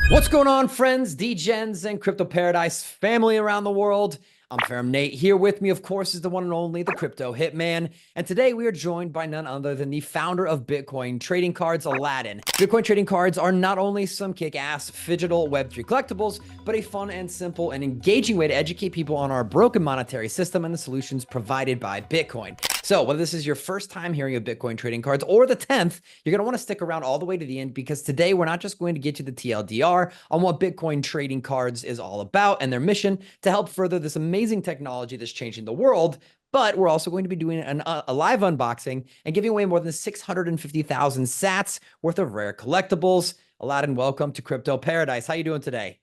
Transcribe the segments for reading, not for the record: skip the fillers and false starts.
What's going on, friends, DGens, and Crypto Paradise family around the world? I'm Ferrum Nate. Here with me, of course, is the one and only, the Crypto Hitman. And today we are joined by none other than the founder of Bitcoin trading cards, Alladan. Bitcoin trading cards are not only some kick-ass digital Web3 collectibles, but a fun and simple and engaging way to educate people on our broken monetary system and the solutions provided by Bitcoin. So whether this is your first time hearing of Bitcoin trading cards or the 10th, you're going to want to stick around all the way to the end, because today we're not just going to get you the TLDR on what Bitcoin trading cards is all about and their mission to help further this amazing technology that's changing the world, but we're also going to be doing a live unboxing and giving away more than 650,000 sats worth of rare collectibles. Alladan, welcome to Crypto Paradise. How you doing today?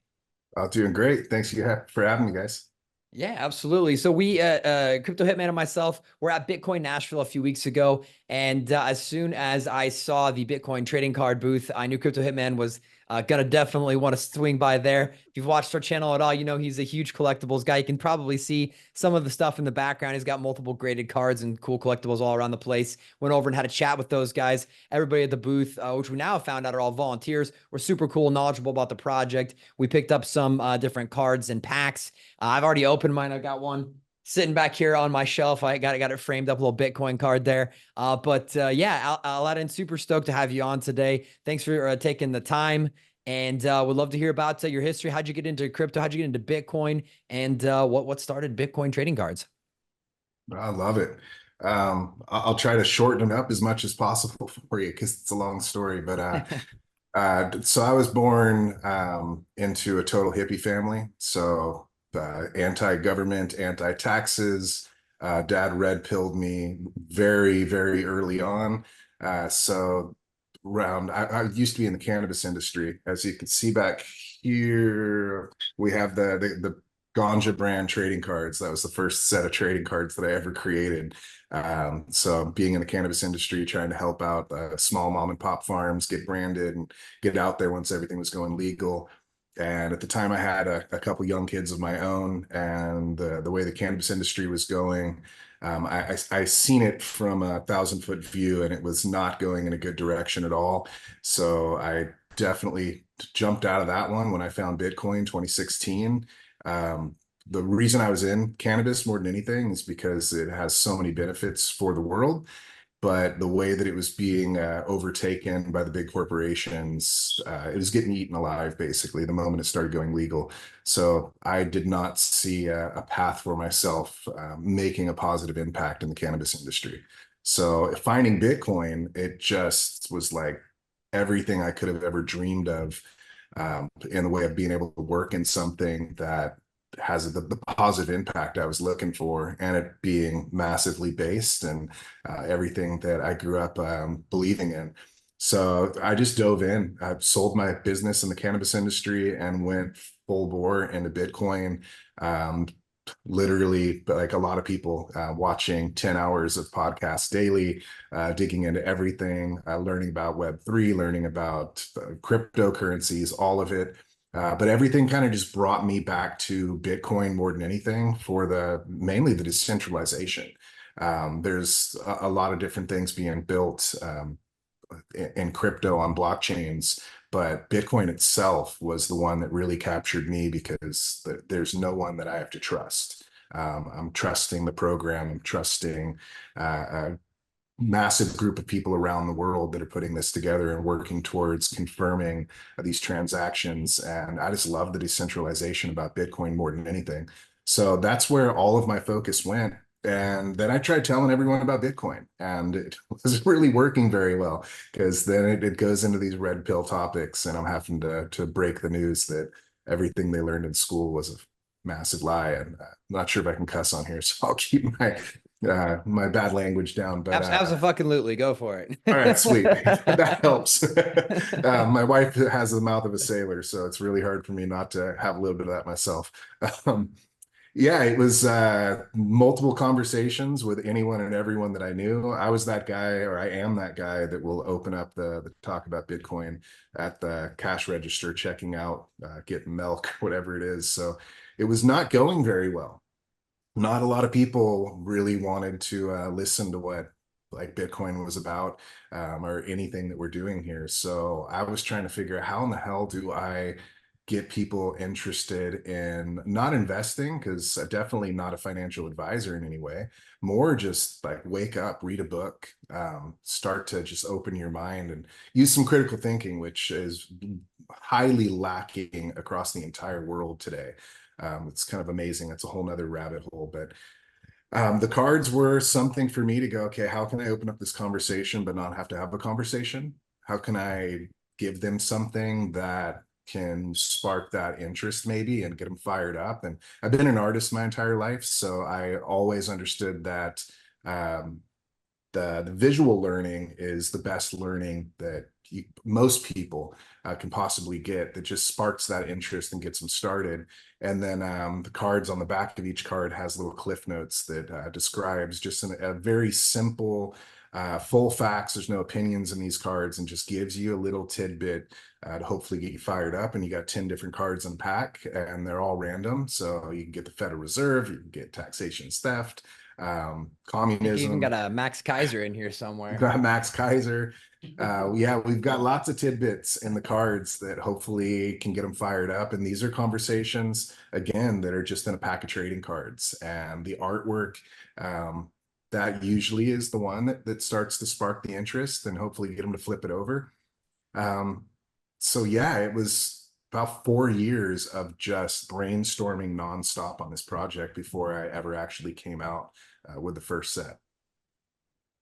Doing great. Thanks for having me, guys. Yeah, absolutely. So we, Crypto Hitman and myself, were at Bitcoin Nashville a few weeks ago, and as soon as I saw the Bitcoin trading card booth, I knew Crypto Hitman was gonna definitely want to swing by there. If you've watched our channel at all, you know he's a huge collectibles guy. You can probably see some of the stuff in the background. He's got multiple graded cards and cool collectibles all around the place. Went over and had a chat with those guys. Everybody at the booth, which we now have found out are all volunteers, were super cool, knowledgeable about the project. We picked up some different cards and packs. I've already opened mine. I've got one sitting back here on my shelf. I got it framed up, a little Bitcoin card there. Yeah, Aladdin, super stoked to have you on today. Thanks for taking the time, and would love to hear about your history. How'd you get into crypto? How'd you get into Bitcoin? And what started Bitcoin trading cards? I love it. I'll try to shorten it up as much as possible for you because it's a long story. So I was born into a total hippie family. So anti-government, anti-taxes. Dad red pilled me very, very early on. So I used to be in the cannabis industry. As you can see back here, we have the Ganja brand trading cards. That was the first set of trading cards that I ever created. So being in the cannabis industry, trying to help out small mom and pop farms get branded and get out there once everything was going legal. And at the time, I had a couple young kids of my own, and the way the cannabis industry was going, I seen it from 1,000-foot view, and it was not going in a good direction at all. So I definitely jumped out of that one when I found Bitcoin 2016. The reason I was in cannabis more than anything is because it has so many benefits for the world, but the way that it was being overtaken by the big corporations, it was getting eaten alive, basically, the moment it started going legal. So I did not see a path for myself making a positive impact in the cannabis industry. So finding Bitcoin, it just was like everything I could have ever dreamed of, in the way of being able to work in something that has the positive impact I was looking for, and it being massively based and everything that I grew up believing in. So I just dove in. I sold my business in the cannabis industry and went full bore into Bitcoin. Um, Literally, like a lot of people, watching 10 hours of podcasts daily, digging into everything, learning about Web3, learning about cryptocurrencies, all of it. But everything kind of just brought me back to Bitcoin more than anything, for mainly the decentralization. There's a lot of different things being built in crypto on blockchains, but Bitcoin itself was the one that really captured me, because there's no one that I have to trust. I'm trusting the program. I'm trusting a massive group of people around the world that are putting this together and working towards confirming these transactions. And I just love the decentralization about Bitcoin more than anything. So that's where all of my focus went. And then I tried telling everyone about Bitcoin, and it wasn't really working very well, because then it goes into these red pill topics, and I'm having to break the news that everything they learned in school was a massive lie. And I'm not sure if I can cuss on here, so I'll keep my bad language down. Absolutely, go for it. All right, sweet. That helps. My wife has the mouth of a sailor, so it's really hard for me not to have a little bit of that myself. Um, yeah, it was multiple conversations with anyone and everyone that I knew. I was that guy, or I am that guy, that will open up the talk about Bitcoin at the cash register, checking out, getting milk, whatever it is. So it was not going very well. Not a lot of people really wanted to listen to what like Bitcoin was about, or anything that we're doing here. So I was trying to figure out how in the hell do I get people interested in not investing, because I'm definitely not a financial advisor in any way, more just like wake up, read a book, start to just open your mind and use some critical thinking, which is highly lacking across the entire world today. It's kind of amazing. It's a whole nother rabbit hole, but the cards were something for me to go, okay, how can I open up this conversation but not have to have a conversation? How can I give them something that can spark that interest maybe and get them fired up? And I've been an artist my entire life, so I always understood that um, the visual learning is the best learning that most people can possibly get, that just sparks that interest and gets them started. And then the cards on the back of each card has little cliff notes that describes just a very simple, full facts. There's no opinions in these cards, and just gives you a little tidbit to hopefully get you fired up. And you got 10 different cards in the pack, and they're all random. So you can get the Federal Reserve, you can get taxation, theft, I think you even got communism. a Max Kaiser in here We've somewhere. got Max Kaiser. Yeah, we've got lots of tidbits in the cards that hopefully can get them fired up. And these are conversations, again, that are just in a pack of trading cards. And the artwork, that usually is the one that starts to spark the interest and hopefully get them to flip it over. Um, so yeah, it was about 4 years of just brainstorming nonstop on this project before I ever actually came out with the first set.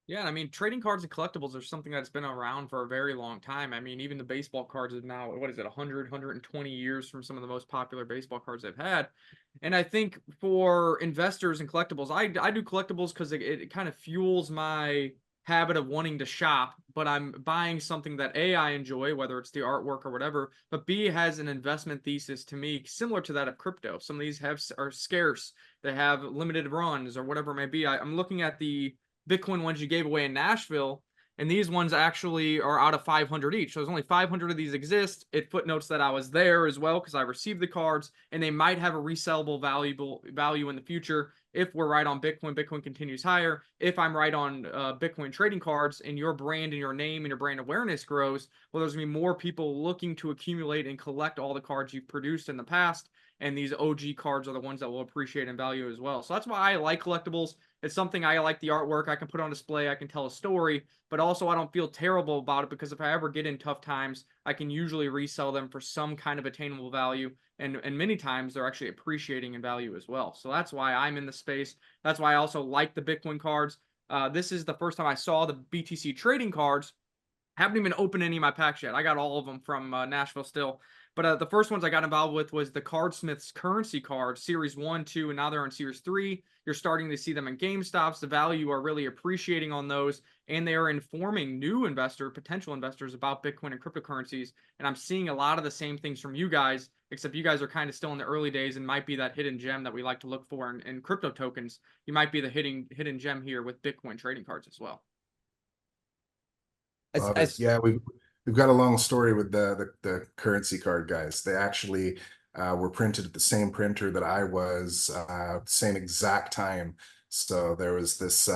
Yeah, I mean, trading cards and collectibles are something that's been around for a very long time. I mean, even the baseball cards is now, what is it, 100, 120 years from some of the most popular baseball cards they've had. And I think for investors and collectibles, I do collectibles because it kind of fuels my habit of wanting to shop, but I'm buying something that A, I enjoy, whether it's the artwork or whatever, but B, has an investment thesis to me similar to that of crypto. Some of these are scarce, they have limited runs or whatever it may be. I'm looking at the Bitcoin ones you gave away in Nashville, and these ones actually are out of 500 each. So there's only 500 of these exist. It footnotes that I was there as well because I received the cards, and they might have a resellable value in the future if we're right on Bitcoin. Bitcoin continues higher. If I'm right on Bitcoin trading cards, and your brand and your name and your brand awareness grows, well, there's gonna be more people looking to accumulate and collect all the cards you've produced in the past. And these OG cards are the ones that will appreciate in value as well. So that's why I like collectibles. It's something I like the artwork. I can put on display. I can tell a story, but also I don't feel terrible about it because if I ever get in tough times, I can usually resell them for some kind of attainable value. And many times they're actually appreciating in value as well. So that's why I'm in the space. That's why I also like the Bitcoin cards. This is the first time I saw the BTC trading cards. Haven't even opened any of my packs yet. I got all of them from Nashville still. But the first ones I got involved with was the Cardsmith's currency cards, Series 1, 2, and now they're in Series 3. You're starting to see them in GameStops. The value are really appreciating on those, and they are informing new potential investors about Bitcoin and cryptocurrencies. And I'm seeing a lot of the same things from you guys, except you guys are kind of still in the early days and might be that hidden gem that we like to look for in crypto tokens. You might be the hidden gem here with Bitcoin trading cards as well. Love it. As Yeah, we've got a long story with the currency card guys. They actually were printed at the same printer that I was, same exact time. So there was this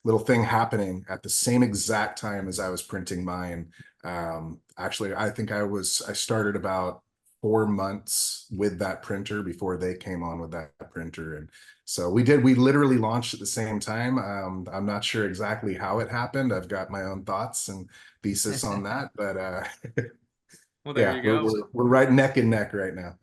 little thing happening at the same exact time as I was printing mine. Actually, I think I started about 4 months with that printer before they came on with that printer. And so we literally launched at the same time. I'm not sure exactly how it happened. I've got my own thoughts and thesis on that, but Well, there yeah, you we're, go. we're, we're right neck and neck right now.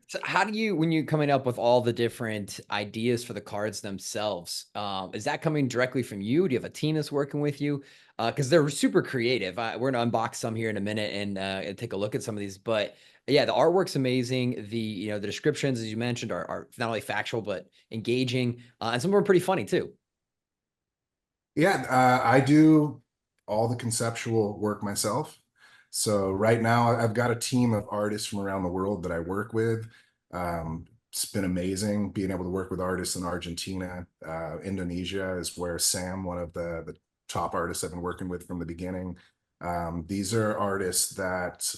So how do you, when you're coming up with all the different ideas for the cards themselves, is that coming directly from you? Do you have a team that's working with you? Because they're super creative. We're gonna unbox some here in a minute and take a look at some of these. But yeah, the artwork's amazing. The descriptions, as you mentioned, are not only factual but engaging, and some of them are pretty funny too. Yeah, I do all the conceptual work myself. So right now I've got a team of artists from around the world that I work with. It's been amazing being able to work with artists in Argentina. Indonesia is where Sam, one of the top artists I've been working with from the beginning. These are artists that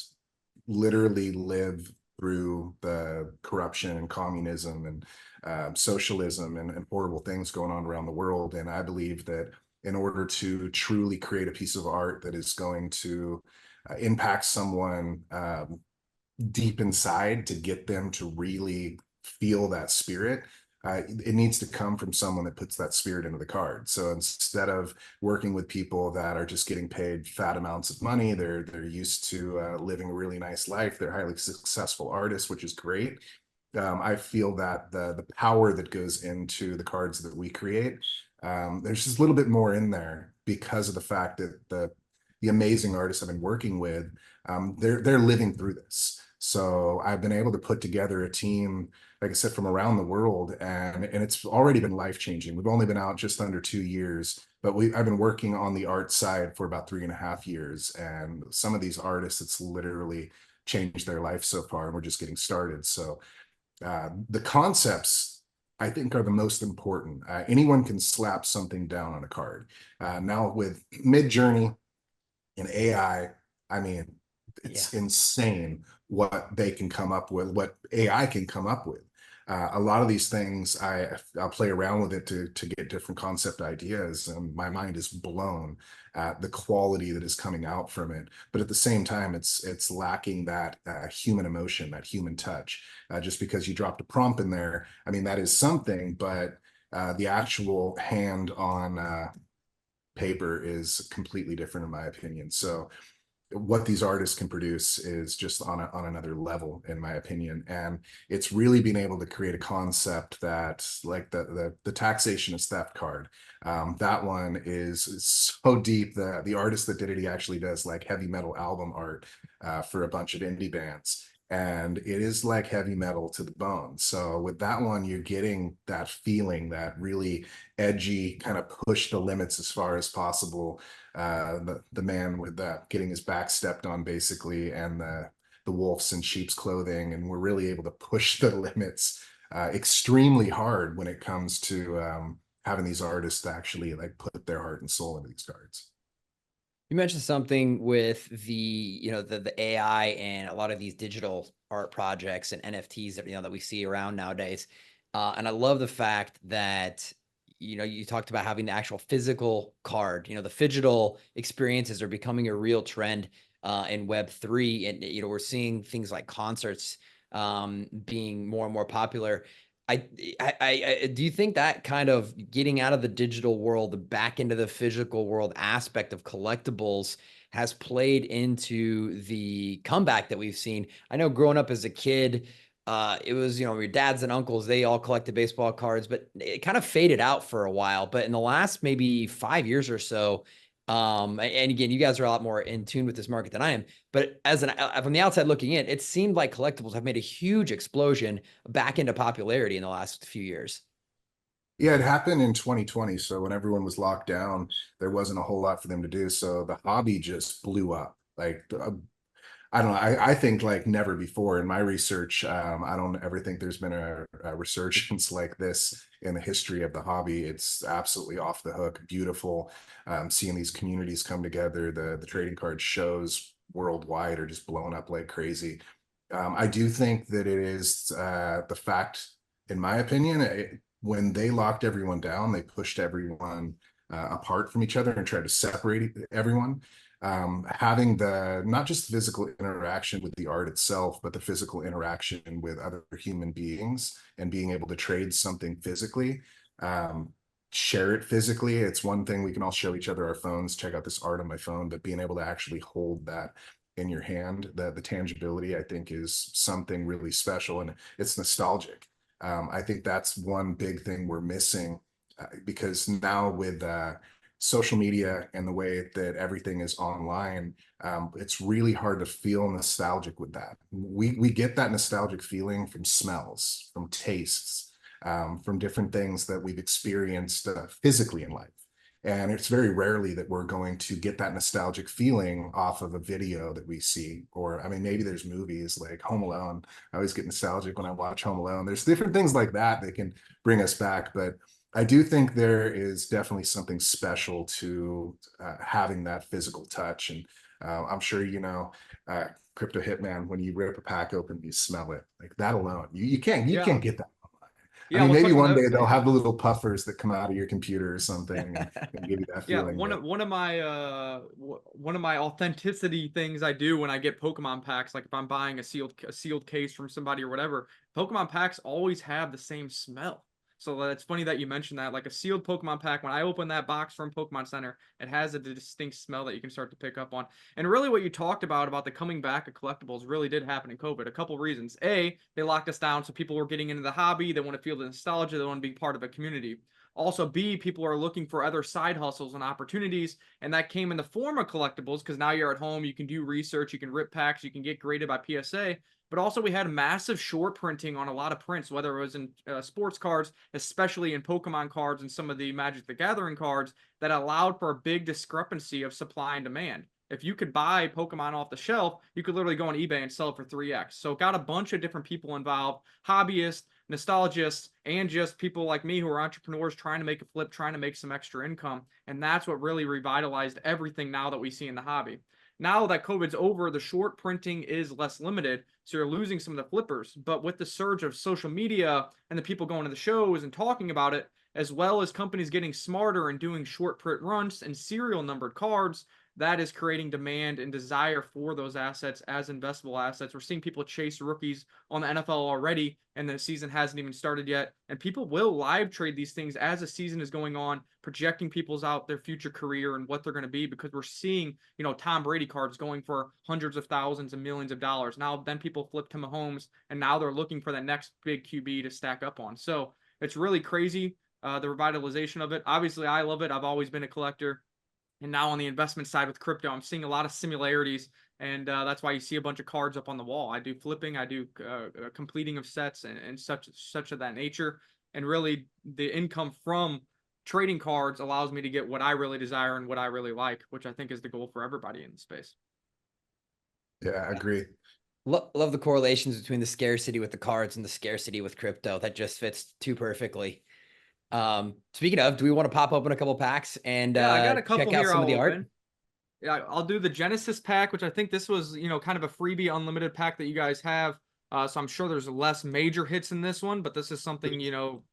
literally live through the corruption and communism and socialism and horrible things going on around the world. And I believe that in order to truly create a piece of art that is going to impact someone deep inside, to get them to really feel that spirit. It needs to come from someone that puts that spirit into the card. So instead of working with people that are just getting paid fat amounts of money, they're used to living a really nice life. They're highly successful artists, which is great. I feel that the power that goes into the cards that we create, there's just a little bit more in there because of the fact that the amazing artists I've been working with, they're living through this. So I've been able to put together a team, like I said, from around the world, and it's already been life-changing. We've only been out just under 2 years, but I've been working on the art side for about 3.5 years, and some of these artists, it's literally changed their life so far, and we're just getting started. So the concepts, I think, are the most important. Anyone can slap something down on a card. Now with Mid-Journey and I mean, it's insane what they can come up with, what AI can come up with. A lot of these things, I'll play around with it to get different concept ideas, and my mind is blown at the quality that is coming out from it. But at the same time, it's lacking that human emotion, that human touch. Just because you dropped a prompt in there, I mean, that is something, but the actual hand on paper is completely different, in my opinion. So what these artists can produce is just on another level, in my opinion. And it's really being able to create a concept that, like the taxation is theft card. That one is so deep. The artist that did it, he actually does like heavy metal album art for a bunch of indie bands. And it is like heavy metal to the bone. So with that one, you're getting that feeling, that really edgy kind of push the limits as far as possible. The man with getting his back stepped on, basically, and the wolves in sheep's clothing, and we're really able to push the limits extremely hard when it comes to having these artists actually like put their heart and soul into these cards. You mentioned something with the AI and a lot of these digital art projects and NFTs that that we see around nowadays. And I love the fact that you talked about having the actual physical card. The phygital experiences are becoming a real trend in Web3, and we're seeing things like concerts being more and more popular. I do you think that kind of getting out of the digital world back into the physical world aspect of collectibles has played into the comeback that we've seen? I know growing up as a kid, it was, your dads and uncles, they all collected baseball cards, but it kind of faded out for a while. But in the last maybe 5 years or so, and again, you guys are a lot more in tune with this market than I am, but from the outside looking in, it seemed like collectibles have made a huge explosion back into popularity in the last few years. Yeah, it happened in 2020. So when everyone was locked down, there wasn't a whole lot for them to do. So the hobby just blew up. Like I don't know. I think like never before in my research. I don't ever think there's been a resurgence like this in the history of the hobby. It's absolutely off the hook, beautiful. Seeing these communities come together, the trading card shows worldwide are just blowing up like crazy. I do think that it is the fact, in my opinion, when they locked everyone down, they pushed everyone apart from each other and tried to separate everyone. Having the not just physical interaction with the art itself, but the physical interaction with other human beings and being able to trade something physically, share it physically. It's one thing we can all show each other our phones, check out this art on my phone, but being able to actually hold that in your hand, the tangibility, I think, is something really special, and it's nostalgic. I think that's one big thing we're missing because now with social media and the way that everything is online, it's really hard to feel nostalgic with that. We get that nostalgic feeling from smells, from tastes, from different things that we've experienced physically in life. And it's very rarely that we're going to get that nostalgic feeling off of a video that we see. Or, I mean, maybe there's movies like Home Alone. I always get nostalgic when I watch Home Alone. There's different things like that that can bring us back. But I do think there is definitely something special to having that physical touch. And I'm sure, Crypto Hitman, when you rip a pack open, you smell it. Like that alone. You can't get that online. I Yeah, mean, we'll maybe touch on one day those. they'll have the little puffers that come out of your computer or something and give you that Yeah, feeling. But one of my authenticity things I do when I get Pokemon packs, like if I'm buying a sealed case from somebody or whatever, Pokemon packs always have the same smell. So it's funny that you mentioned that. Like a sealed Pokemon pack, when I open that box from Pokemon Center, it has a distinct smell that you can start to pick up on. And really, what you talked about the coming back of collectibles really did happen in COVID. A couple reasons. A, they locked us down, so people were getting into the hobby. They want to feel the nostalgia. They want to be part of a community. Also, B, people are looking for other side hustles and opportunities, and that came in the form of collectibles because now you're at home, you can do research, you can rip packs, you can get graded by PSA. But also, we had massive short printing on a lot of prints, whether it was in sports cards, especially in Pokemon cards and some of the Magic the Gathering cards, that allowed for a big discrepancy of supply and demand. If you could buy Pokemon off the shelf, you could literally go on eBay and sell it for 3x. So it got a bunch of different people involved, hobbyists, nostalgists, and just people like me who are entrepreneurs trying to make a flip, trying to make some extra income. And that's what really revitalized everything now that we see in the hobby. Now that COVID's over, the short printing is less limited, so you're losing some of the flippers. But with the surge of social media and the people going to the shows and talking about it, as well as companies getting smarter and doing short print runs and serial numbered cards, that is creating demand and desire for those assets as investable assets. We're seeing people chase rookies on the NFL already, and the season hasn't even started yet. And people will live trade these things as the season is going on, projecting people's out their future career and what they're going to be, because we're seeing, Tom Brady cards going for hundreds of thousands and millions of dollars. Now, then people flip to Mahomes, and now they're looking for that next big QB to stack up on. So it's really crazy, the revitalization of it. Obviously, I love it. I've always been a collector. And now on the investment side with crypto, I'm seeing a lot of similarities, and that's why you see a bunch of cards up on the wall. I do flipping, I do completing of sets and such of that nature. And really, the income from trading cards allows me to get what I really desire and what I really like, which I think is the goal for everybody in the space. yeah, I agree. Love the correlations between the scarcity with the cards and the scarcity with crypto. That just fits too perfectly. Speaking of, do we want to pop open a couple packs and Yeah, I got a check couple out here some of I'll the art? open. Yeah, I'll do the Genesis pack, which I think this was, kind of a freebie unlimited pack that you guys have. So I'm sure there's less major hits in this one, but this is something,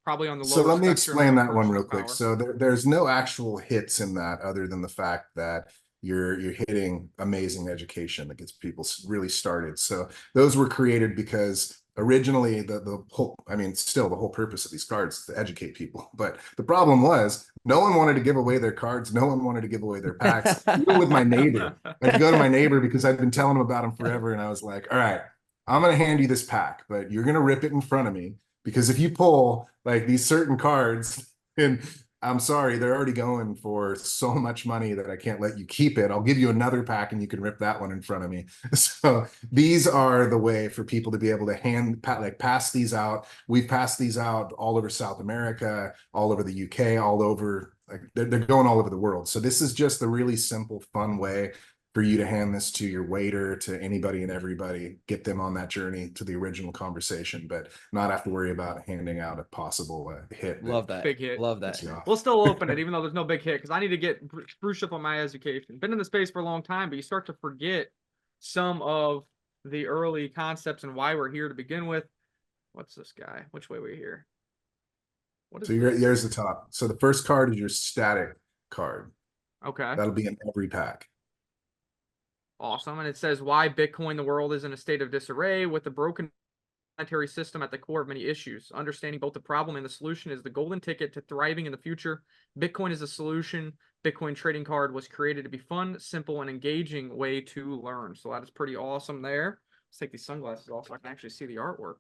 probably on the So lower let me spectrum explain of that one real purchasing quick. power. So there's no actual hits in that other than the fact that you're hitting amazing education that gets people really started. So those were created because originally the whole, I mean, still the whole purpose of these cards is to educate people. But the problem was no one wanted to give away their cards. No one wanted to give away their packs. Even with my neighbor, I had to go to my neighbor because I'd been telling him about them forever. And I was like, all right, I'm going to hand you this pack, but you're going to rip it in front of me. Because if you pull like these certain cards, and I'm sorry, they're already going for so much money that I can't let you keep it. I'll give you another pack and you can rip that one in front of me. So these are the way for people to be able to pass these out. We've passed these out all over South America, all over the UK, all over, like they're going all over the world. So this is just a really simple, fun way for you to hand this to your waiter, to anybody and everybody, get them on that journey to the original conversation, but not have to worry about handing out a possible hit. Love that. Big hit. Love that. We'll still open it, even though there's no big hit, because I need to get spruce up on my education. Been in the space for a long time, but you start to forget some of the early concepts and why we're here to begin with. What's this guy? Which way we're here? What is So this? here's the top. So the first card is your static card. Okay. That'll be in every pack. Awesome. And it says why Bitcoin, the world is in a state of disarray with the broken monetary system at the core of many issues. Understanding both the problem and the solution is the golden ticket to thriving in the future. Bitcoin is a solution. Bitcoin trading card was created to be fun, simple, and engaging way to learn. So that is pretty awesome there. Let's take these sunglasses off so I can actually see the artwork.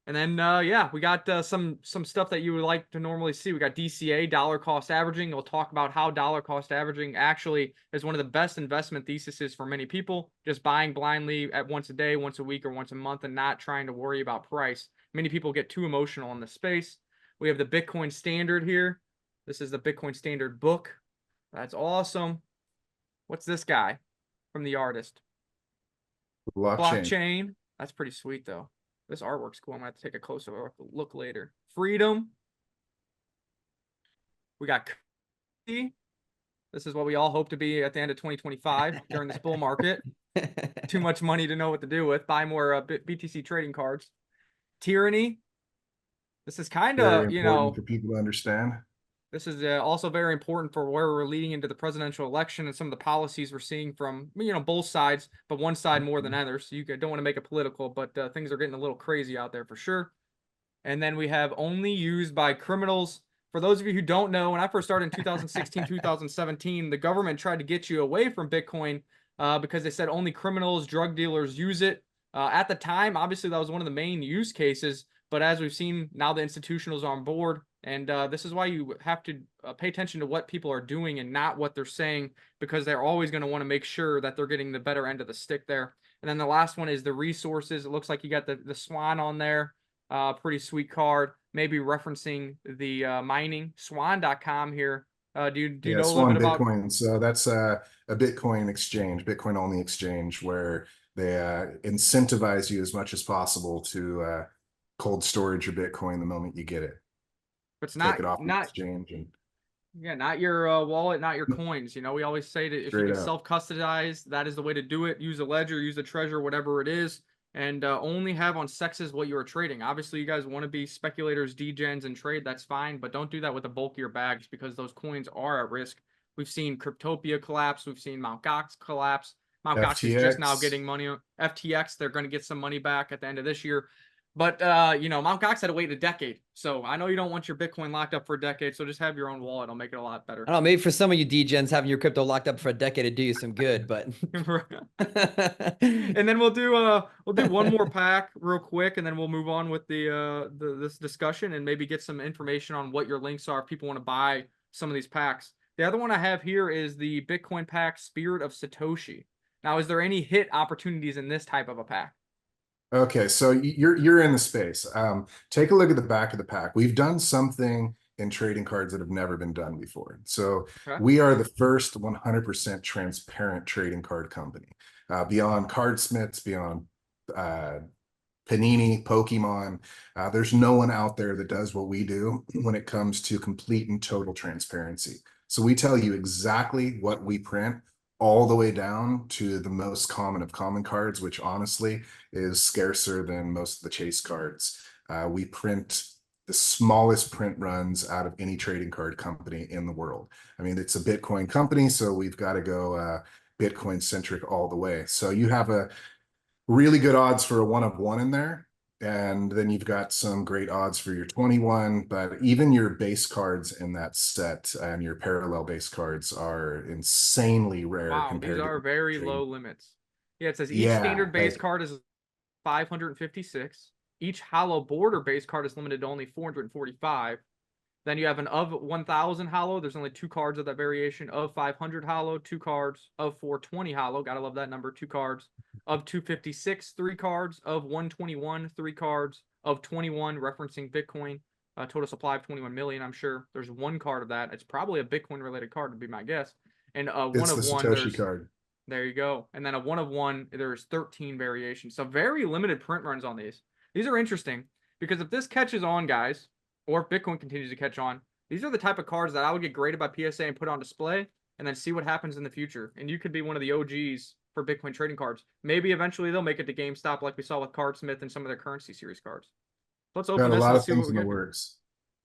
And then, yeah, we got some stuff that you would like to normally see. We got DCA, dollar cost averaging. We'll talk about how dollar cost averaging actually is one of the best investment theses for many people. Just buying blindly at once a day, once a week, or once a month, and not trying to worry about price. Many people get too emotional in this space. We have the Bitcoin Standard here. This is the Bitcoin Standard book. That's awesome. What's this guy from the artist? Blockchain. That's pretty sweet, though. This artwork's cool. I'm going to have to take a closer look later. Freedom. We got currency. This is what we all hope to be at the end of 2025 during this bull market. Too much money to know what to do with. Buy more BTC trading cards. Tyranny. This is kind Very of, important for people to understand. this is also very important for where we're leading into the presidential election and some of the policies we're seeing from, both sides, but one side more than others. So you don't want to make it political, but things are getting a little crazy out there for sure. And then we have only used by criminals. For those of you who don't know, when I first started in 2016, 2017, the government tried to get you away from Bitcoin because they said only criminals, drug dealers use it. At the time, obviously, that was one of the main use cases. But as we've seen, now the institutionals are on board. And this is why you have to pay attention to what people are doing and not what they're saying, because they're always going to want to make sure that they're getting the better end of the stick there. And then the last one is the resources. It looks like you got the Swan on there. Pretty sweet card. Maybe referencing the mining swan.com here. Do you Yeah, know a little bit Swan about? Bitcoin. So that's a Bitcoin exchange, Bitcoin only exchange, where they incentivize you as much as possible to cold storage your Bitcoin the moment you get it. It's Take not it off the not exchange and yeah, not your wallet, not your coins. We always say that if you straight can up. self-custodize, that is the way to do it. Use a ledger, use a treasure, whatever it is, and only have on sexes what you are trading. Obviously, you guys want to be speculators, degens, and trade. That's fine, but don't do that with the bulkier bags because those coins are at risk. We've seen Cryptopia collapse. We've seen Mt. Gox collapse. Mt. Gox is just now FTX. getting money. FTX, they're going to get some money back at the end of this year. But Mt. Gox had to wait a decade. So I know you don't want your Bitcoin locked up for a decade. So just have your own wallet. It'll make it a lot better. I don't know, maybe for some of you degens, having your crypto locked up for a decade would do you some good, but And then we'll do one more pack real quick, and then we'll move on with this discussion and maybe get some information on what your links are if people want to buy some of these packs. The other one I have here is the Bitcoin pack Spirit of Satoshi. Now, is there any hit opportunities in this type of a pack? Okay, so you're in the space. Take a look at the back of the pack. We've done something in trading cards that have never been done before. So Okay. we are the first 100% transparent trading card company. Beyond Cardsmiths, beyond Panini, Pokemon, there's no one out there that does what we do when it comes to complete and total transparency. So we tell you exactly what we print, all the way down to the most common of common cards, which honestly is scarcer than most of the chase cards. We print the smallest print runs out of any trading card company in the world. I mean, it's a Bitcoin company, so we've got to go Bitcoin centric all the way. So you have a really good odds for a 1 of 1 in there. And then you've got some great odds for your 21, but even your base cards in that set and your parallel base cards are insanely rare Wow, these compared are to very trading. low limits. Yeah, it says each Yeah, standard base like card is 556. Each hollow border base card is limited to only 445. Then you have an of 1000 hollow. There's only 2 cards of that variation. Of 500 hollow, 2 cards. Of 420 hollow, gotta love that number, 2 cards. Of 256, 3 cards. Of 121, 3 cards. Of 21, referencing Bitcoin. Total supply of 21 million, I'm sure. There's 1 card of that. It's probably a Bitcoin related card, would be my guess. And 1 it's the of 1, Satoshi there's card. there you go. And then a 1 of 1, there's 13 variations. So very limited print runs on these. These are interesting because if this catches on, guys, or if Bitcoin continues to catch on, these are the type of cards that I would get graded by PSA and put on display and then see what happens in the future. And you could be one of the OGs for Bitcoin trading cards. Maybe eventually they'll make it to GameStop like we saw with Cardsmith and some of their currency series cards. Let's open Got a this lot and of see what things we in the get. works.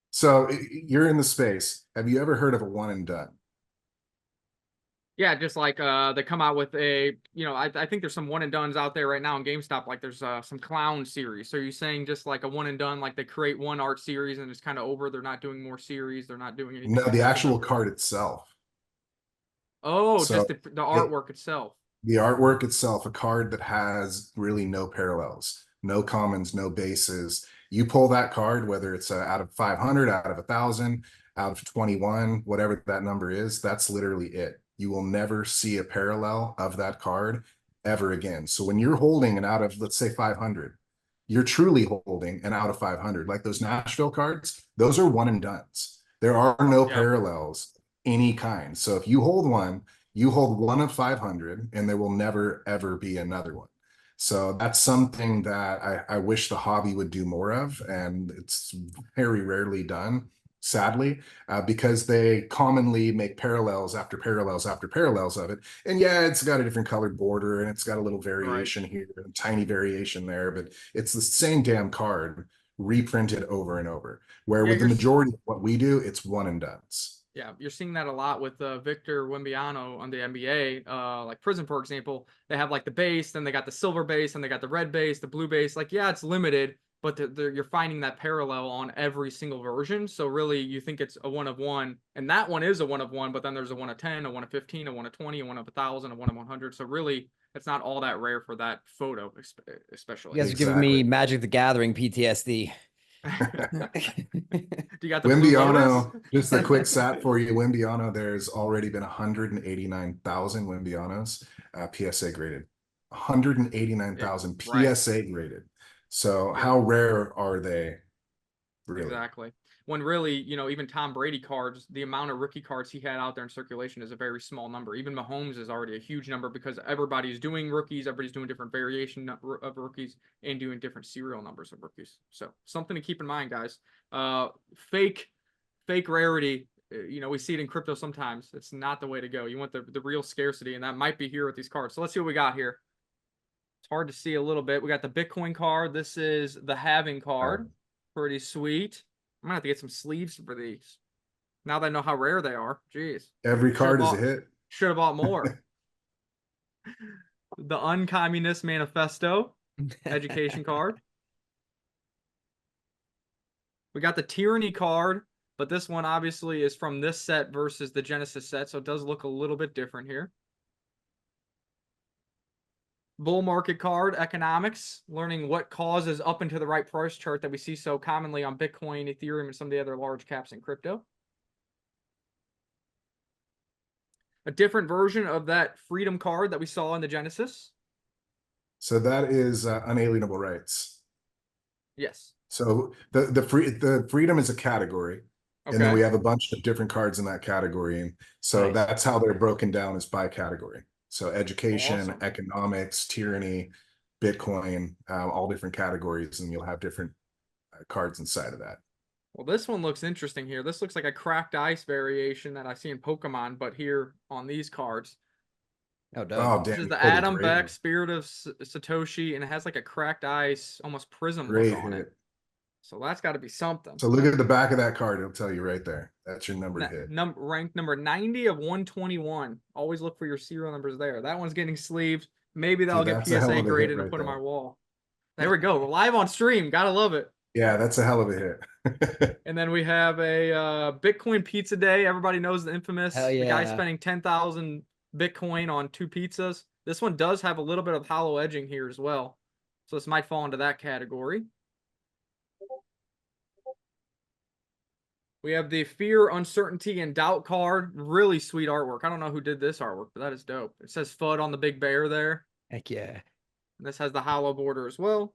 So you're in the space. Have you ever heard of a one and done? Yeah, just like they come out with I think there's some one and dones out there right now in GameStop. Like there's some clown series. So you're saying just like a one and done, like they create one art series and it's kind of over. They're not doing more series. They're not doing No, anything the different than actual that. card itself. Oh, just So the it, artwork itself. the artwork itself, a card that has really no parallels, no commons, no bases. You pull that card, whether it's out of 500, out of 1,000, out of 21, whatever that number is, that's literally it. You will never see a parallel of that card ever again. So when you're holding an out of, let's say 500, you're truly holding an out of 500. Like those Nashville cards, those are one and dones. There are no Yep. parallels any kind. So if you hold one, you hold 1 of 500 and there will never ever be another one. So that's something that I wish the hobby would do more of, and it's very rarely done, sadly, because they commonly make parallels after parallels after parallels of it. And yeah, it's got a different colored border and it's got a little Right. variation here, a tiny variation there, but it's the same damn card reprinted over and over. Where Yeah, with the majority of what we do, it's one and dones. Yeah, you're seeing that a lot with Victor Wembanyama on the NBA. Like Prism, for example, they have like the base, then they got the silver base, and they got the red base, the blue base. Like, yeah, it's limited, but you're finding that parallel on every single version. So really, you think it's a 1 of 1, and that one is a 1 of 1, but then there's a 1 of 10, a 1 of 15, a 1 of 20, a 1 of 1,000, a 1 of 100. So really, it's not all that rare for that photo, especially. You guys are giving me Magic the Gathering PTSD. Do you got the Blue Wembyano, Lotus? just a quick stat for you. Wembyano, there's already been 189,000 Wembyanos PSA graded. 189,000 PSA graded. So how rare are they? Really? Exactly. When really, even Tom Brady cards, the amount of rookie cards he had out there in circulation is a very small number. Even Mahomes is already a huge number because everybody's doing rookies, everybody's doing different variation of rookies and doing different serial numbers of rookies. So something to keep in mind, guys. Fake rarity, we see it in crypto sometimes. It's not the way to go. You want the real scarcity, and that might be here with these cards. So let's see what we got here. It's hard to see a little bit. We got the Bitcoin card. This is the halving card. Pretty sweet. I'm gonna have to get some sleeves for these. Now that I know how rare they are. Jeez. Every card is a hit. Should have bought more. The Uncommunist Manifesto education card. We got the Tyranny card, but this one obviously is from this set versus the Genesis set, so it does look a little bit different here. Bull market card, economics, learning what causes up into the right price chart that we see so commonly on Bitcoin, Ethereum, and some of the other large caps in crypto. A different version of that freedom card that we saw in the Genesis. So that is unalienable rights. Yes. So the freedom is a category. Okay. And then we have a bunch of different cards in that category. And so that's how they're broken down, is by category. So education, economics, tyranny, Bitcoin, all different categories, and you'll have different cards inside of that. Well, this one looks interesting here. This looks like a cracked ice variation that I see in Pokemon, but here on these cards. Oh, damn. This is the Adam Beck, Spirit of Satoshi, and it has like a cracked ice, almost prism look on it. So that's got to be something. So look at the back of that card. It'll tell you right there. That's your number hit. Ranked number 90 of 121. Always look for your serial numbers there. That one's getting sleeved. Maybe that'll get PSA graded and put on my wall. There we go. We're live on stream. Gotta love it. Yeah, that's a hell of a hit. And then we have a Bitcoin Pizza Day. Everybody knows the infamous the guy spending 10,000 Bitcoin on 2 pizzas. This one does have a little bit of hollow edging here as well. So this might fall into that category. We have the Fear, Uncertainty, and Doubt card. Really sweet artwork. I don't know who did this artwork, but that is dope. It says FUD on the big bear there. Heck yeah. And this has the hollow border as well.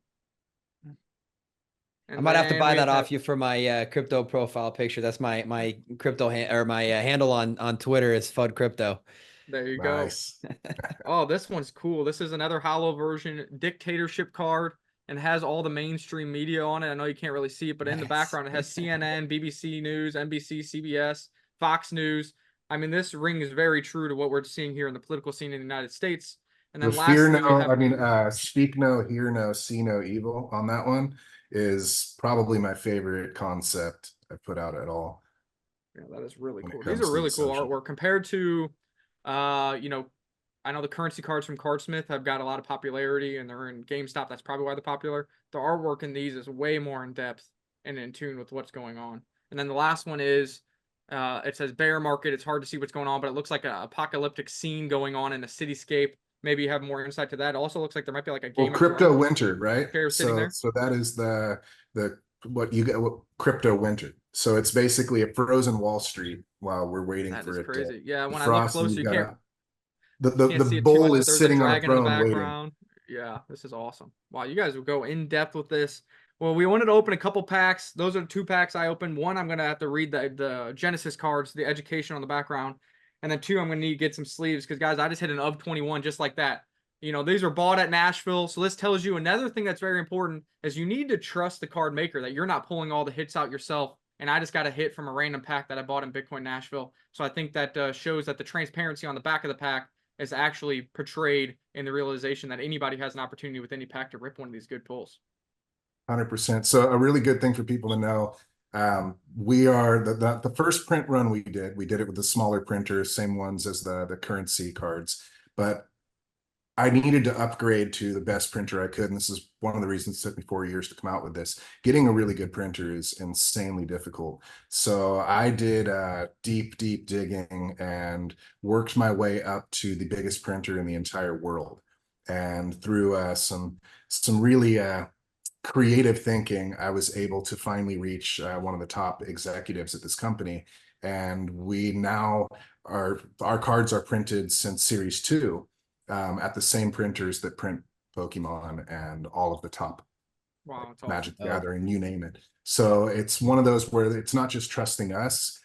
And I might have to buy that off you for my crypto profile picture. That's my crypto my handle on Twitter is FUD Crypto. There you go. Oh, this one's cool. This is another hollow version dictatorship card. And has all the mainstream media on it. I know you can't really see it, but in the background, it has CNN, BBC News, NBC, CBS, Fox News. I mean, this rings very true to what we're seeing here in the political scene in the United States. And then lastly, speak no, hear no, see no evil on that one is probably my favorite concept I put out at all. Yeah, that is really cool. These are really cool artwork compared to, I know the currency cards from Cardsmith have got a lot of popularity, and they're in GameStop. That's probably why they're popular. The artwork in these is way more in depth and in tune with what's going on. And then the last one is, it says bear market. It's hard to see what's going on, but it looks like an apocalyptic scene going on in a cityscape. Maybe you have more insight to that. It also looks like there might be like a game. Crypto winter, right? So that is what you get. Crypto winter. So it's basically a frozen Wall Street while we're waiting for it. Crazy. Yeah, when I look closer, you can't. The bull is sitting on a throne waiting. Yeah, this is awesome. Wow, you guys will go in depth with this. Well, we wanted to open a couple packs. Those are the 2 packs I opened. One, I'm gonna have to read the Genesis cards, the education on the background, and then 2, I'm gonna need to get some sleeves because guys, I just hit an of 21 just like that. These are bought at Nashville, so this tells you another thing that's very important is you need to trust the card maker that you're not pulling all the hits out yourself. And I just got a hit from a random pack that I bought in Bitcoin Nashville. So I think that shows that the transparency on the back of the pack is actually portrayed in the realization that anybody has an opportunity with any pack to rip one of these good pulls. 100%. So a really good thing for people to know, we are the first print run we did it with the smaller printers, same ones as the currency cards, but I needed to upgrade to the best printer I could. And this is one of the reasons it took me 4 years to come out with this. Getting a really good printer is insanely difficult. So I did deep digging and worked my way up to the biggest printer in the entire world. And through some really creative thinking, I was able to finally reach one of the top executives at this company. And we now our cards are printed since Series 2 at the same printers that print Pokemon and all of the top Wow, it's Magic awesome. Oh. Gathering, you name it. So it's one of those where it's not just trusting us.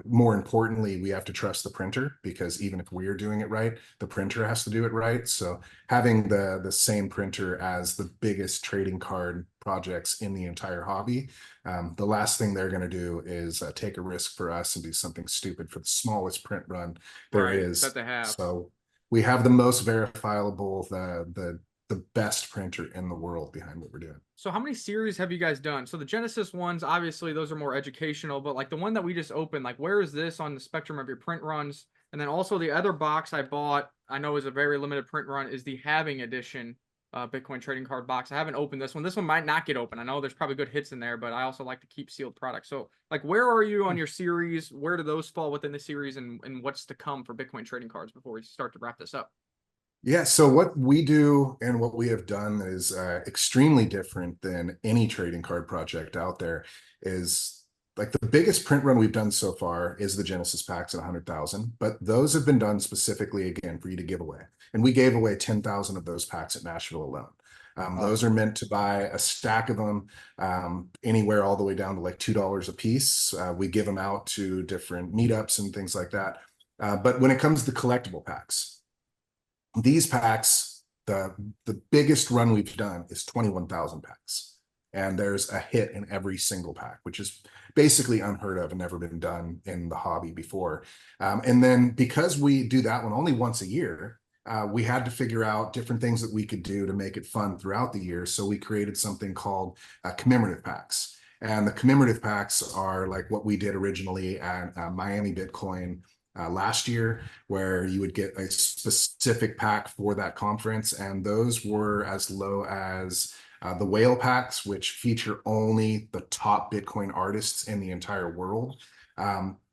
More importantly, we have to trust the printer, because even if we're doing it right, the printer has to do it right. So having the same printer as the biggest trading card projects in the entire hobby, the last thing they're going to do is take a risk for us and do something stupid for the smallest print run there Right, is. that they have. So we have the most verifiable, the best printer in the world behind what we're doing. So how many series have you guys done? So the Genesis ones, obviously those are more educational, but like the one that we just opened, like where is this on the spectrum of your print runs? And then also the other box I bought, I know is a very limited print run, is the halving edition Bitcoin trading card box. I haven't opened this one. This one might not get open. I know there's probably good hits in there, but I also like to keep sealed products. So like where are you on your series? Where do those fall within the series, and what's to come for Bitcoin trading cards before we start to wrap this up? Yeah, so what we do and what we have done is extremely different than any trading card project out there. Is like the biggest print run we've done so far is the Genesis packs at 100,000, but those have been done specifically again for you to give away. And we gave away 10,000 of those packs at Nashville alone. Those are meant to buy a stack of them, anywhere all the way down to like $2 a piece. We give them out to different meetups and things like that. But when it comes to collectible packs, these packs, the biggest run we've done is 21,000 packs. And there's a hit in every single pack, which is basically unheard of and never been done in the hobby before. And then because we do that one only once a year, we had to figure out different things that we could do to make it fun throughout the year. So we created something called commemorative packs. And the commemorative packs are like what we did originally at Miami Bitcoin last year, where you would get a specific pack for that conference. And those were as low as the whale packs, which feature only the top Bitcoin artists in the entire world.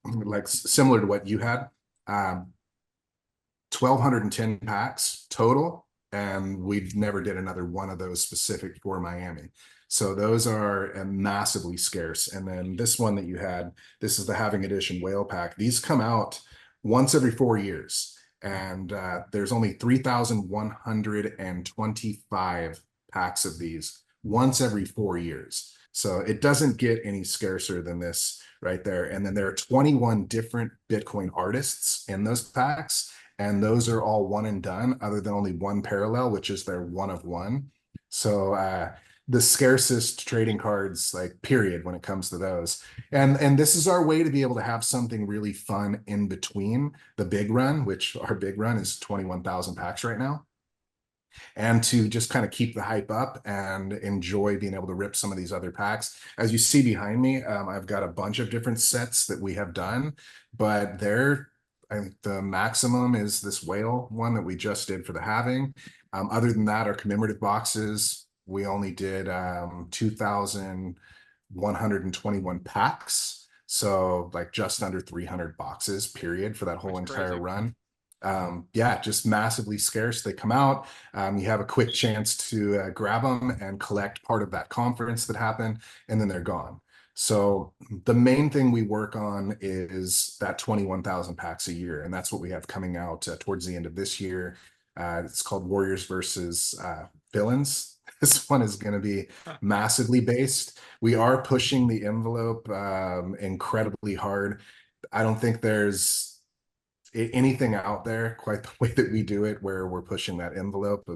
Like similar to what you had, 1,210 packs total. And we've never did another one of those specific for Miami. So those are massively scarce. And then this one that you had, this is the halving edition whale pack. These come out once every 4 years. And there's only 3,125 packs of these once every 4 years. So it doesn't get any scarcer than this right there. And then there are 21 different Bitcoin artists in those packs. And those are all one and done, other than only one parallel, which is their one of one. So the scarcest trading cards, like period, when it comes to those. And this is our way to be able to have something really fun in between the big run, which our big run is 21,000 packs right now. And to just kind of keep the hype up and enjoy being able to rip some of these other packs. As you see behind me, I've got a bunch of different sets that we have done, but I think the maximum is this whale one that we just did for the halving. Other than that, our commemorative boxes, we only did 2,121 packs. So like just under 300 boxes, period, for that whole That's entire crazy. run. Yeah, just massively scarce. They come out, you have a quick chance to grab them and collect part of that conference that happened, and then they're gone. So the main thing we work on is that 21,000 packs a year, and that's what we have coming out towards the end of this year. It's called Warriors versus Villains. This one is going to be massively based. We are pushing the envelope incredibly hard. I don't think there's anything out there quite the way that we do it, where we're pushing that envelope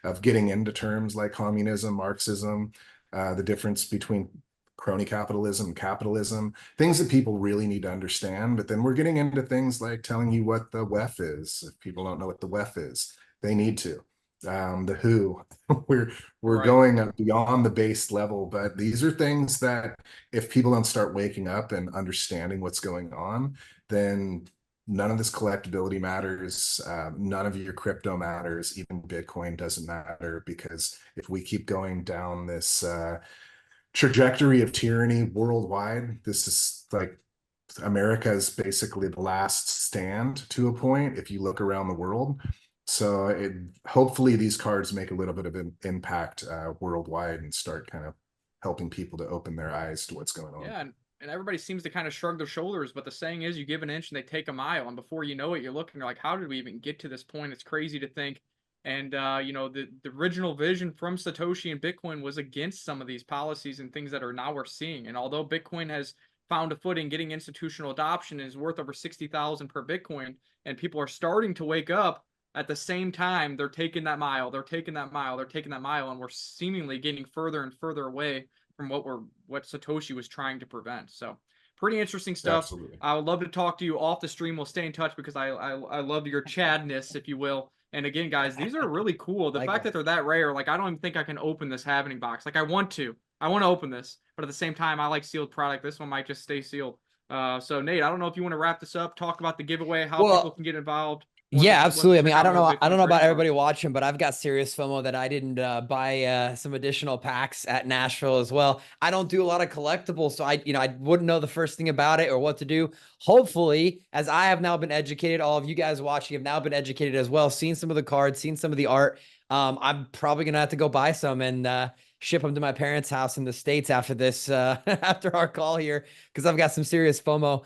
of getting into terms like communism, Marxism, the difference between crony capitalism and capitalism, things that people really need to understand. But then we're getting into things like telling you what the WEF is. If people don't know what the WEF is, they need to. the who. We're Right. going beyond the base level, but these are things that if people don't start waking up and understanding what's going on, then none of this collectability matters. None of your crypto matters. Even Bitcoin doesn't matter, because if we keep going down this trajectory of tyranny worldwide, this is like America is basically the last stand to a point if you look around the world. So hopefully these cards make a little bit of an impact worldwide and start kind of helping people to open their eyes to what's going on. Yeah, and everybody seems to kind of shrug their shoulders, but the saying is, you give an inch and they take a mile, and before you know it, you're looking, you're like, how did we even get to this point? It's crazy to think. And you know, the original vision from Satoshi and Bitcoin was against some of these policies and things that are now we're seeing. And although Bitcoin has found a footing, getting institutional adoption, and is worth over 60,000 per Bitcoin, and people are starting to wake up. At the same time, they're taking that mile, they're taking that mile, they're taking that mile, and we're seemingly getting further and further away from what Satoshi was trying to prevent. So pretty interesting stuff. Absolutely. I would love to talk to you off the stream. We'll stay in touch because I love your Chadness, if you will. And again, guys, these are really cool. The fact that they're that rare, like I don't even think I can open this happening box. Like I want to open this, but at the same time, I like sealed product. This one might just stay sealed. So Nate, I don't know if you want to wrap this up, talk about the giveaway, how people can get involved. Yeah, absolutely. I mean, check out more I don't Bitcoin know about trading everybody cards. watching, but I've got serious FOMO that I didn't buy some additional packs at Nashville as well. I don't do a lot of collectibles, so I wouldn't know the first thing about it or what to do. Hopefully, as I have now been educated, all of you guys watching have now been educated as well, seen some of the cards, seen some of the art. I'm probably gonna have to go buy some and ship them to my parents' house in the States after this, after our call here, because I've got some serious FOMO.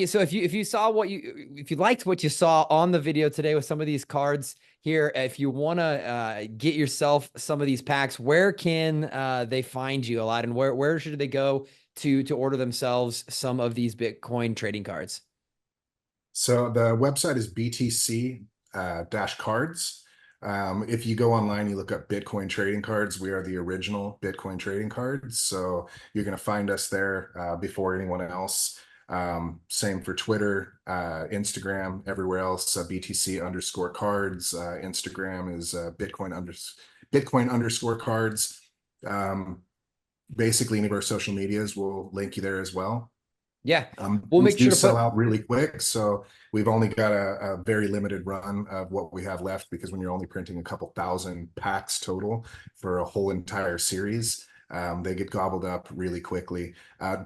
So if you liked what you saw on the video today with some of these cards here, if you want to get yourself some of these packs, where can they find you, Alladan? Where should they go to order themselves some of these Bitcoin trading cards? So the website is BTC cards. If you go online, you look up Bitcoin trading cards. We are the original Bitcoin trading cards. So you're going to find us there before anyone else. Same for Twitter, Instagram, everywhere else, BTC_cards. Instagram is Bitcoin_cards. Basically, any of our social medias will link you there as well. Yeah, we'll make sure to sell out really quick. So we've only got a very limited run of what we have left, because when you're only printing a couple thousand packs total for a whole entire series, they get gobbled up really quickly.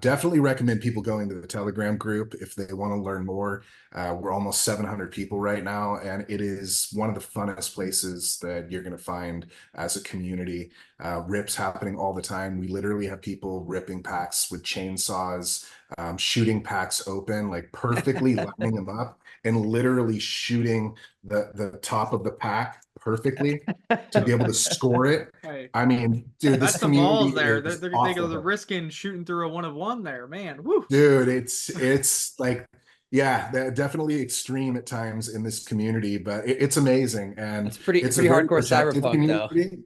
Definitely recommend people going to the Telegram group if they want to learn more. We're almost 700 people right now, and it is one of the funnest places that you're going to find as a community. Rips happening all the time. We literally have people ripping packs with chainsaws, shooting packs open, like perfectly lining them up and literally shooting the top of the pack perfectly to be able to score it. Hey, I mean, dude, this that's some community balls there. is They're awesome. risking shooting through a 1 of 1 there, man. Woo. Dude, it's like, yeah, definitely extreme at times in this community, but it's amazing, and It's pretty it's a very hardcore protective cyberpunk though. community.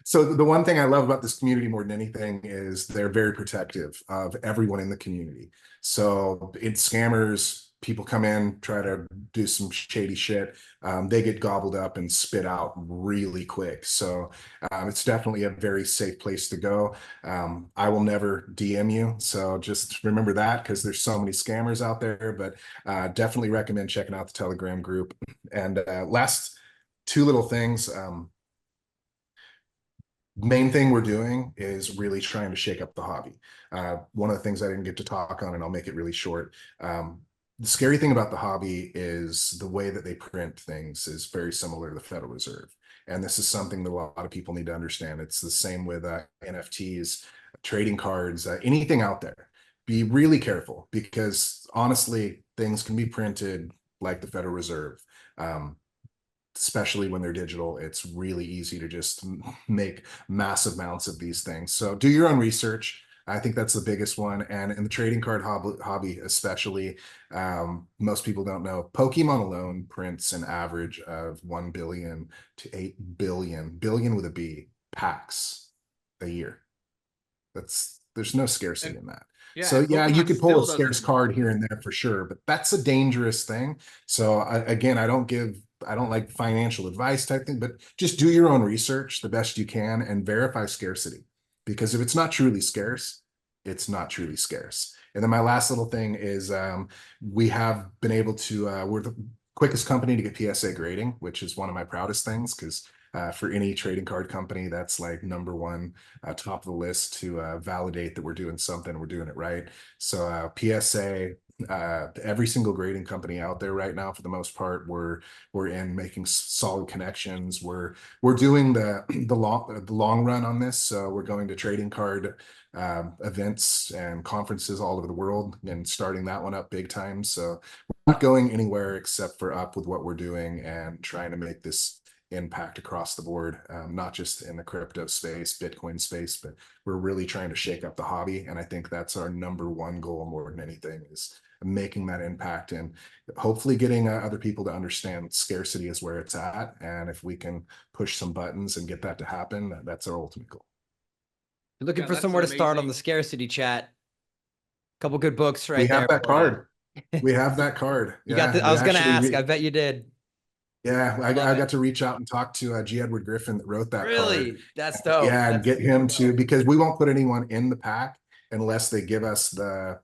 So the one thing I love about this community more than anything is they're very protective of everyone in the community. So it's scammers, people come in, try to do some shady shit. They get gobbled up and spit out really quick. So it's definitely a very safe place to go. I will never DM you. So just remember that, because there's so many scammers out there, but definitely recommend checking out the Telegram group. And last two little things. Main thing we're doing is really trying to shake up the hobby. One of the things I didn't get to talk on, and I'll make it really short. The scary thing about the hobby is the way that they print things is very similar to the Federal Reserve. And this is something that a lot of people need to understand. It's the same with NFTs, trading cards, anything out there. Be really careful, because honestly, things can be printed like the Federal Reserve. Especially when they're digital, it's really easy to just make massive amounts of these things. So do your own research. I think that's the biggest one. And in the trading card hobby, especially, most people don't know, Pokemon alone prints an average of 1 billion to 8 billion with a B, packs a year. There's no scarcity in that. Yeah, So and yeah, you Pokemon could pull still a scarce doesn't. card here and there for sure, but that's a dangerous thing. So again, I don't give I don't like financial advice type thing, but just do your own research the best you can and verify scarcity. Because if it's not truly scarce, it's not truly scarce. And then my last little thing is we have been able to, we're the quickest company to get PSA grading, which is one of my proudest things because for any trading card company, that's like number one, top of the list to validate that we're doing something, we're doing it right. So PSA, every single grading company out there right now, for the most part, we're in making solid connections. We're doing the long run on this. So we're going to trading card events and conferences all over the world and starting that one up big time. So we're not going anywhere except for up with what we're doing and trying to make this impact across the board, not just in the crypto space, Bitcoin space, but we're really trying to shake up the hobby. And I think that's our number one goal more than anything, is making that impact and hopefully getting other people to understand scarcity is where it's at. And if we can push some buttons and get that to happen, that's our ultimate goal. You're looking Yeah, for that's somewhere to start on amazing. the scarcity chat. Couple good books We right have there that for you. card. We have that card. You got Yeah, I we was gonna actually ask. I bet you did. yeah, I Love it. got to reach out and talk to G. Edward Griffin that wrote that card. Really? That's dope. Yeah, and That's get him super to, dope. because we won't put anyone in the pack unless they give us the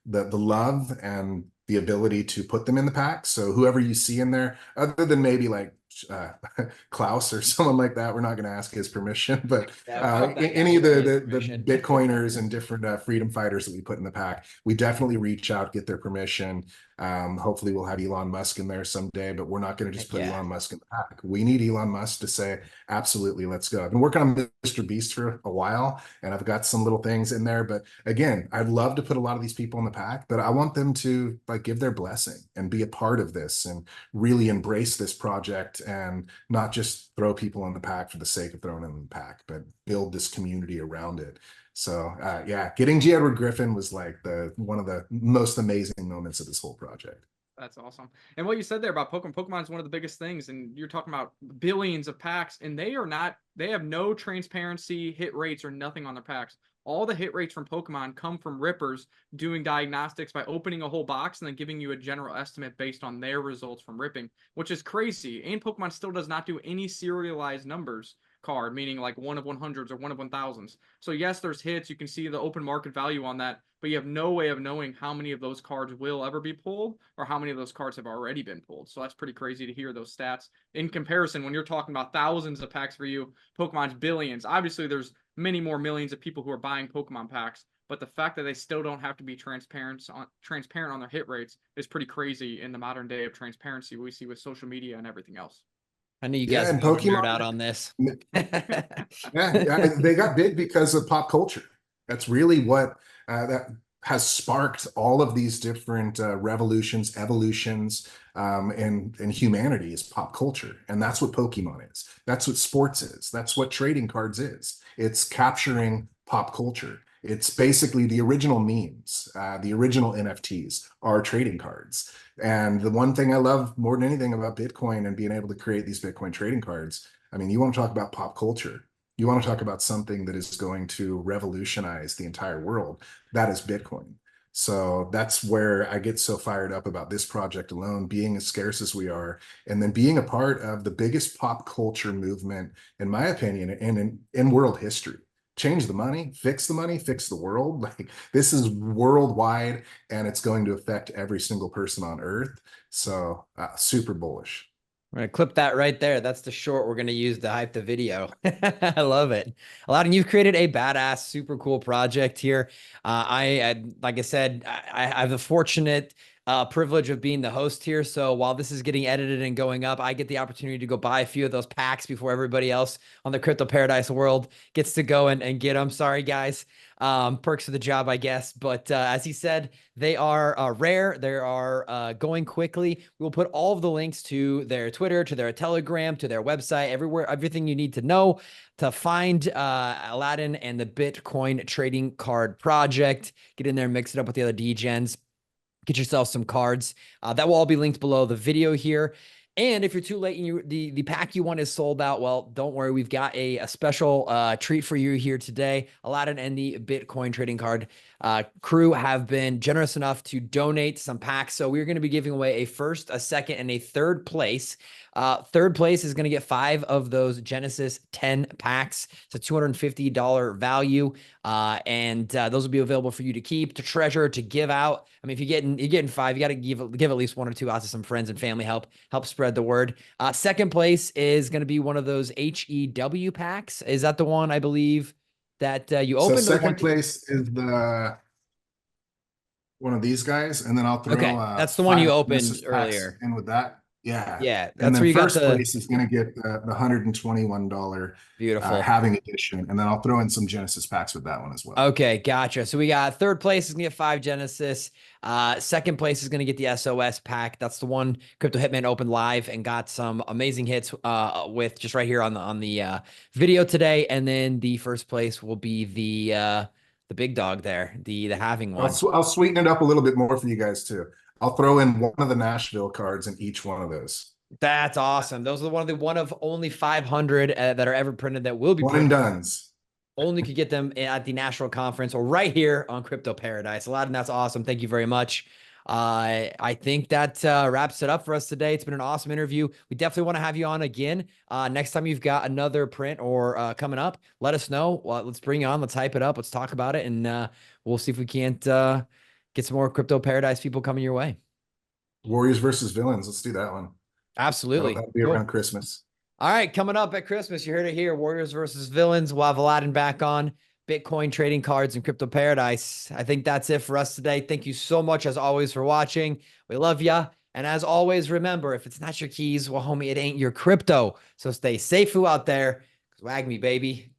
love and the ability to put them in the pack. So whoever you see in there, other than maybe like Klaus or someone like that, we're not going to ask his permission. But Yeah, fuck that guy. any of We don't need his the permission. Bitcoiners and different freedom fighters that we put in the pack, we definitely reach out, get their permission. Hopefully we'll have Elon Musk in there someday, but we're not going to just put Yeah. Elon Musk in the pack. We need Elon Musk to say, absolutely, let's go. I've been working on Mr. Beast for a while, and I've got some little things in there. But again, I'd love to put a lot of these people in the pack, but I want them to like give their blessing and be a part of this and really embrace this project and not just throw people in the pack for the sake of throwing them in the pack, but build this community around it. So yeah, getting G. Edward Griffin was like one of the most amazing moments of this whole project. That's awesome. And what you said there about Pokemon is one of the biggest things. And you're talking about billions of packs, and they have no transparency, hit rates, or nothing on their packs. All the hit rates from Pokemon come from rippers doing diagnostics by opening a whole box and then giving you a general estimate based on their results from ripping, which is crazy. And Pokemon still does not do any serialized numbers card, meaning like 1 of 100s or 1 of 1000s. So yes, there's hits. You can see the open market value on that, but you have no way of knowing how many of those cards will ever be pulled or how many of those cards have already been pulled. So that's pretty crazy to hear those stats. In comparison, when you're talking about thousands of packs for you, Pokemon's billions. Obviously, there's many more millions of people who are buying Pokemon packs, but the fact that they still don't have to be transparent on their hit rates is pretty crazy in the modern day of transparency we see with social media and everything else. I knew you guys and would nerd Pokemon, out on this. yeah, they got big because of pop culture. That's really what that has sparked all of these different revolutions, evolutions, in humanity is pop culture. And that's what Pokemon is. That's what sports is. That's what trading cards is. It's capturing pop culture. It's basically the original memes, the original NFTs are trading cards. And the one thing I love more than anything about Bitcoin and being able to create these Bitcoin trading cards, I mean, you want to talk about pop culture. You want to talk about something that is going to revolutionize the entire world. That is Bitcoin. So that's where I get so fired up about this project alone, being as scarce as we are, and then being a part of the biggest pop culture movement, in my opinion, in world history. Change the money, fix the world. Like this is worldwide, and it's going to affect every single person on earth. So super bullish. We're gonna clip that right there. That's the short we're gonna use to hype the video. I love it. Alladan, you've created a badass, super cool project here. Like I said, I have the fortunate privilege of being the host here. So while this is getting edited and going up, I get the opportunity to go buy a few of those packs before everybody else on the crypto paradise world gets to go and get them. Sorry, guys. Perks of the job, I guess. But as he said, they are rare. They are going quickly. We'll put all of the links to their Twitter, to their Telegram, to their website, everywhere, everything you need to know to find Alladan and the Bitcoin trading card project. Get in there, mix it up with the other degens. Get yourself some cards. That will all be linked below the video here. And if you're too late and the pack you want is sold out, well, don't worry. We've got a special treat for you here today. Alladan and the Bitcoin trading card crew have been generous enough to donate some packs. So we're going to be giving away a first, a second, and a third place Third place is going to get 5 of those Genesis 10 packs. It's a $250 value. And those will be available for you to keep, to treasure, to give out. I mean, if you're getting 5, you got to give at least 1 or 2 out to some friends and family. Help spread the word. Second place is going to be one of those HEW packs. Is that the one, I believe, that you So opened? second place is one of these guys, and then I'll throw Okay, that's the one 5 you opened Genesis packs earlier. in with that. Yeah. Yeah, And that's then where you got first the place is going to get the $121 beautiful. having edition, and then I'll throw in some Genesis packs with that one as well. Okay, gotcha. So we got third place is gonna get 5 Genesis. Second place is gonna get the SOS pack. That's the one Crypto Hitman opened live and got some amazing hits with just right here on the video today. And then the first place will be the big dog there, the halving one. I'll sweeten it up a little bit more for you guys too. I'll throw in one of the Nashville cards in each one of those. That's awesome. Those are one of only 500 that are ever printed that will be One and printed. dones. Only could get them at the National Conference or right here on Crypto Paradise. Alladan, that's awesome. Thank you very much. I think that wraps it up for us today. It's been an awesome interview. We definitely want to have you on again. Next time you've got another print or coming up, let us know. Let's bring you on. Let's hype it up. Let's talk about it. And we'll see if we can't get some more Crypto Paradise people coming your way. Warriors versus Villains. Let's do that one. Absolutely. That'll be around Christmas. All right, coming up at Christmas, you heard it here. Warriors versus Villains. We'll have Alladan back on. Bitcoin trading cards and Crypto Paradise. I think that's it for us today. Thank you so much, as always, for watching. We love ya. And as always, remember, if it's not your keys, well, homie, it ain't your crypto. So stay safe out there. Swag me, baby.